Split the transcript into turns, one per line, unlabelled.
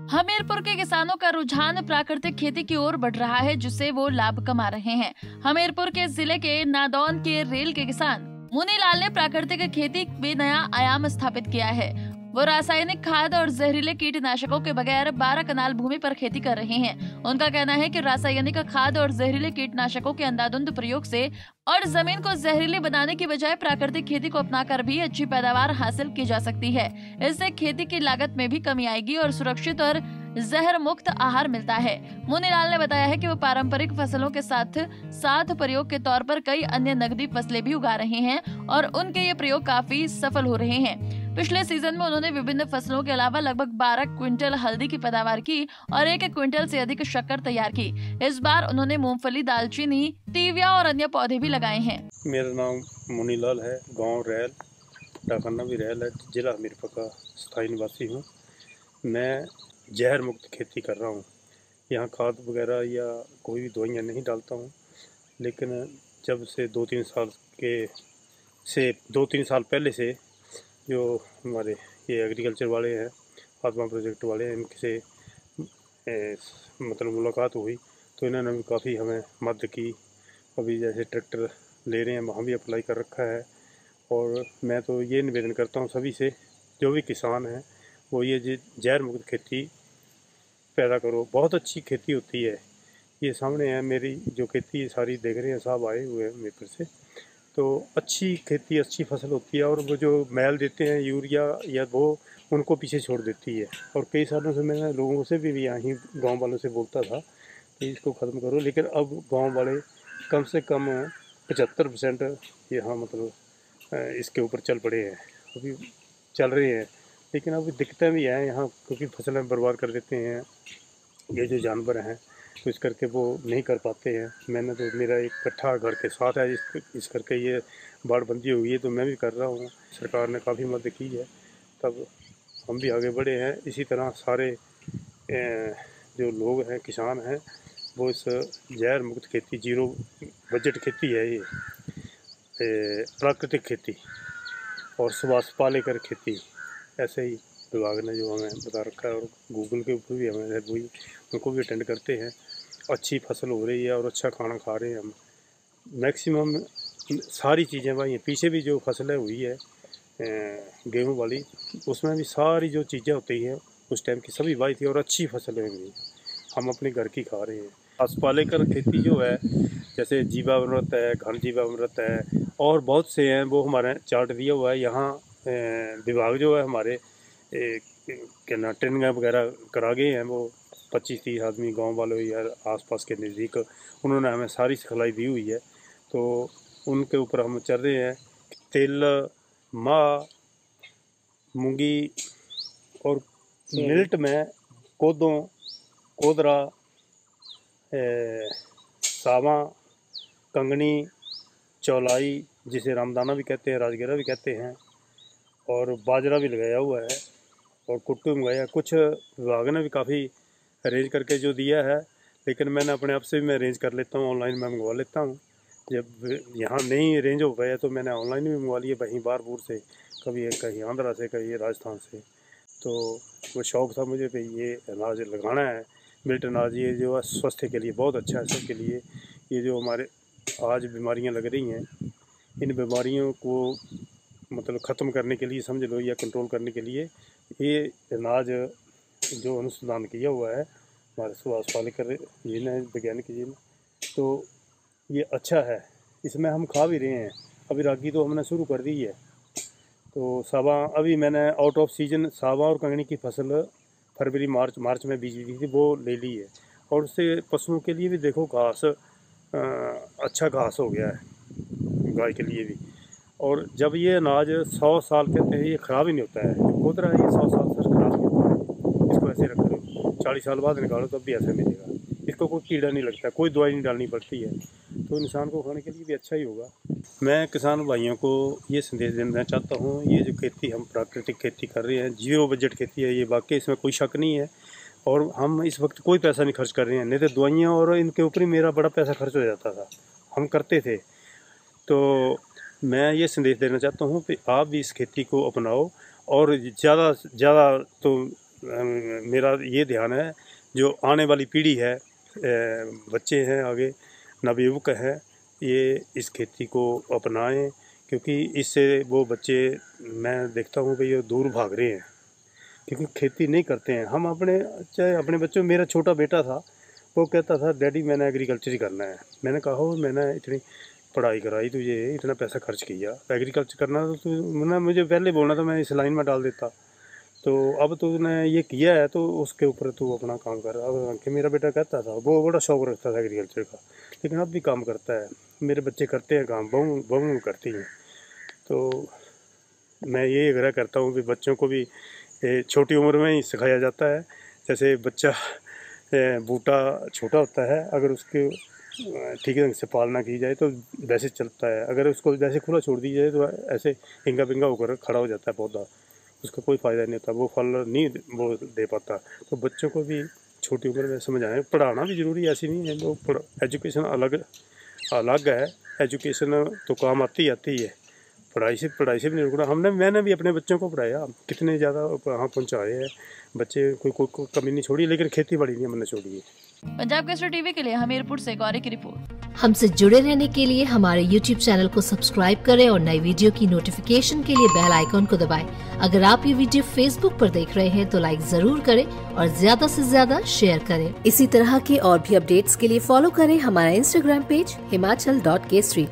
हमीरपुर के किसानों का रुझान प्राकृतिक खेती की ओर बढ़ रहा है, जिससे वो लाभ कमा रहे हैं। हमीरपुर के जिले के नादौन के रेल के किसान मुनीलाल ने प्राकृतिक खेती में नया आयाम स्थापित किया है। वो रासायनिक खाद और जहरीले कीटनाशकों के बगैर 12 कनाल भूमि पर खेती कर रहे हैं। उनका कहना है कि रासायनिक खाद और जहरीले कीटनाशकों के अंधाधुंध प्रयोग से और जमीन को जहरीली बनाने की बजाय प्राकृतिक खेती को अपनाकर भी अच्छी पैदावार हासिल की जा सकती है। इससे खेती की लागत में भी कमी आएगी और सुरक्षित और जहर मुक्त आहार मिलता है। मुनीलाल ने बताया है कि वो पारंपरिक फसलों के साथ साथ प्रयोग के तौर पर कई अन्य नकदी फसलें भी उगा रहे हैं और उनके ये प्रयोग काफी सफल हो रहे हैं। पिछले सीजन में उन्होंने विभिन्न फसलों के अलावा लगभग 12 क्विंटल हल्दी की पैदावार की और 1 क्विंटल से अधिक शक्कर तैयार की। इस बार उन्होंने मूंगफली, दालचीनी, तीविया और अन्य पौधे भी लगाए हैं।
मेरा नाम मुनीलाल है, गांव रेल, डाकन्ना भी रेल है, जिला हमीरपुर का स्थायी निवासी हूँ। मैं जहर मुक्त खेती कर रहा हूँ। यहाँ खाद वगैरह या कोई भी दवाइयाँ नहीं डालता हूँ, लेकिन जब से 2-3 साल पहले से जो हमारे ये एग्रीकल्चर वाले हैं, आत्मा प्रोजेक्ट वाले हैं, इनसे मतलब मुलाकात हुई तो इन्होंने भी काफ़ी हमें मदद की। अभी जैसे ट्रैक्टर ले रहे हैं, वहाँ भी अप्लाई कर रखा है। और मैं तो ये निवेदन करता हूँ सभी से, जो भी किसान हैं वो ये जहर मुक्त खेती पैदा करो। बहुत अच्छी खेती होती है। ये सामने है मेरी जो खेती सारी देख रहे हैं, साहब आए हुए हैं हमीरपुर से। तो अच्छी खेती, अच्छी फसल होती है और वो जो मैल देते हैं यूरिया या वो उनको पीछे छोड़ देती है। और कई सालों से मैं लोगों से भी यहाँ गांव वालों से बोलता था कि इसको ख़त्म करो, लेकिन अब गांव वाले कम से कम 75% यहाँ मतलब इसके ऊपर चल पड़े हैं, अभी चल रहे हैं। लेकिन अभी दिक्कतें भी हैं यहाँ, क्योंकि फसलें बर्बाद कर देते हैं ये जो जानवर हैं, तो इस करके वो नहीं कर पाते हैं। मैंने तो मेरा एक कट्ठा घर के साथ है, इस करके ये बाड़बंदी हुई है, तो मैं भी कर रहा हूँ। सरकार ने काफ़ी मदद की है, तब हम भी आगे बढ़े हैं। इसी तरह सारे जो लोग हैं, किसान हैं, वो इस जहर मुक्त खेती, जीरो बजट खेती है ये प्राकृतिक खेती और सुभाष पालेकर खेती, ऐसे ही विभाग ने जो हमें बता रखा है। और गूगल के ऊपर भी हमें वही उनको भी अटेंड करते हैं। अच्छी फसल हो रही है और अच्छा खाना खा रहे हैं हम। मैक्सिमम सारी चीज़ें भाई, पीछे भी जो फसलें हुई है गेहूं वाली, उसमें भी सारी जो चीज़ें होती हैं उस टाइम की सभी वाई थी और अच्छी फसलें हुई। हम अपने घर की खा रहे हैं। पालेकर खेती जो है, जैसे जीवामृत है, घन जीवामृत है और बहुत से हैं, वो हमारे चार्ट दिया हुआ है। यहाँ विभाग जो है हमारे क्या ना ट्रेनिंग वगैरह करा गए हैं, वो 25-30 आदमी गांव वालों या आसपास के नज़दीक, उन्होंने हमें सारी सिखलाई दी हुई है। तो उनके ऊपर हम चल रहे हैं। तिल, माह, मूंगी और मिल्ट में कोदों, कोदरा, सावा, कंगनी, चौलाई, जिसे रामदाना भी कहते हैं, राजगिरा भी कहते हैं, और बाजरा भी लगाया हुआ है और कुट्टू मंगाया। कुछ विभाग ने भी काफ़ी अरेंज करके जो दिया है, लेकिन मैंने अपने आप से भी मैं अरेंज कर लेता हूँ, ऑनलाइन मैं मंगवा लेता हूँ। जब यहाँ नहीं अरेंज हो पाया तो मैंने ऑनलाइन भी मंगवा लिए, वहीं बारपुर से, कहीं आंध्रा से, कहीं राजस्थान से। तो वो शौक़ था मुझे कि ये अनाज लगाना है, मिल्ट अनाज। ये जो है स्वास्थ्य के लिए बहुत अच्छा है, सबके लिए। ये जो हमारे आज बीमारियाँ लग रही हैं, इन बीमारियों को मतलब ख़त्म करने के लिए समझ लो, या कंट्रोल करने के लिए ये अनाज जो अनुसंधान किया हुआ है हमारे सुभाष पालेकर जी ने, वैज्ञानिक जी ने, तो ये अच्छा है। इसमें हम खा भी रहे हैं। अभी रागी तो हमने शुरू कर दी है। तो सावा अभी मैंने आउट ऑफ सीजन सावा और कंगनी की फसल फरवरी मार्च में बीज दी थी, वो ले ली है। और उससे पशुओं के लिए भी देखो घास, अच्छा घास हो गया है गाय के लिए भी। और जब ये अनाज 100 साल कहते हैं, ये ख़राब ही नहीं होता है। कोदरा है, ये 100 साल से ख़राब नहीं होता है। इसको ऐसे रख दो, 40 साल बाद निकालो तब भी ऐसे मिलेगा। इसको कोई कीड़ा नहीं लगता, कोई दवाई नहीं डालनी पड़ती है, तो इंसान को खाने के लिए भी अच्छा ही होगा। मैं किसान भाइयों को ये संदेश देना चाहता हूँ, ये जो खेती हम प्राकृतिक खेती कर रहे हैं, जीरो बजट खेती है ये, वाकई इसमें कोई शक नहीं है। और हम इस वक्त कोई पैसा नहीं खर्च कर रहे हैं, नहीं तो दवाइयाँ और इनके ऊपर ही मेरा बड़ा पैसा खर्च हो जाता था, हम करते थे। तो मैं ये संदेश देना चाहता हूँ कि आप भी इस खेती को अपनाओ और ज़्यादा से ज़्यादा तो मेरा ये ध्यान है जो आने वाली पीढ़ी है, बच्चे हैं आगे, नवयुवक हैं, ये इस खेती को अपनाएं, क्योंकि इससे वो बच्चे, मैं देखता हूँ कि ये दूर भाग रहे हैं क्योंकि खेती नहीं करते हैं। हम अपने, चाहे अपने बच्चों, मेरा छोटा बेटा था वो कहता था डैडी मैंने एग्रीकल्चर ही करना है। मैंने कहा हो मैंने इतनी पढ़ाई कराई तुझे, इतना पैसा खर्च किया, एग्रीकल्चर करना तो तू ना, मुझे पहले बोलना था मैं इस लाइन में डाल देता। तो अब तूने ये किया है तो उसके ऊपर तू अपना काम कर। अब कि मेरा बेटा कहता था, वो बड़ा शौक रखता था एग्रीकल्चर का, लेकिन अब भी काम करता है। मेरे बच्चे करते हैं काम, बहू करती हैं। तो मैं ये आग्रह करता हूँ कि बच्चों को भी छोटी उम्र में ही सिखाया जाता है। जैसे बच्चा बूटा छोटा होता है, अगर उसके ठीक ढंग से पालना की जाए तो वैसे चलता है। अगर उसको वैसे खुला छोड़ दी जाए तो ऐसे हिंगा बिंगा होकर खड़ा हो जाता है पौधा, उसका कोई फ़ायदा नहीं होता, वो फल नहीं वो दे पाता। तो बच्चों को भी छोटी उम्र में समझाएं। पढ़ाना भी ज़रूरी है, ऐसी नहीं है। वो एजुकेशन अलग है, एजुकेशन तो काम आती है, पढ़ाई से भी नहीं रुकना। मैंने भी अपने बच्चों को पढ़ाया, कितने ज़्यादा वहाँ पहुँचाए हैं बच्चे, कोई कमी नहीं छोड़ी, लेकिन खेती बाड़ी नहीं मैंने छोड़ी है।
पंजाब केसरी टीवी के लिए हमीरपुर से गौरी की रिपोर्ट।
हमसे जुड़े रहने के लिए हमारे YouTube चैनल को सब्सक्राइब करें और नई वीडियो की नोटिफिकेशन के लिए बेल आइकॉन को दबाएं। अगर आप ये वीडियो Facebook पर देख रहे हैं तो लाइक जरूर करें और ज्यादा से ज्यादा शेयर करें। इसी तरह के और भी अपडेट्स के लिए फॉलो करें हमारा Instagram पेज himachal.kesri।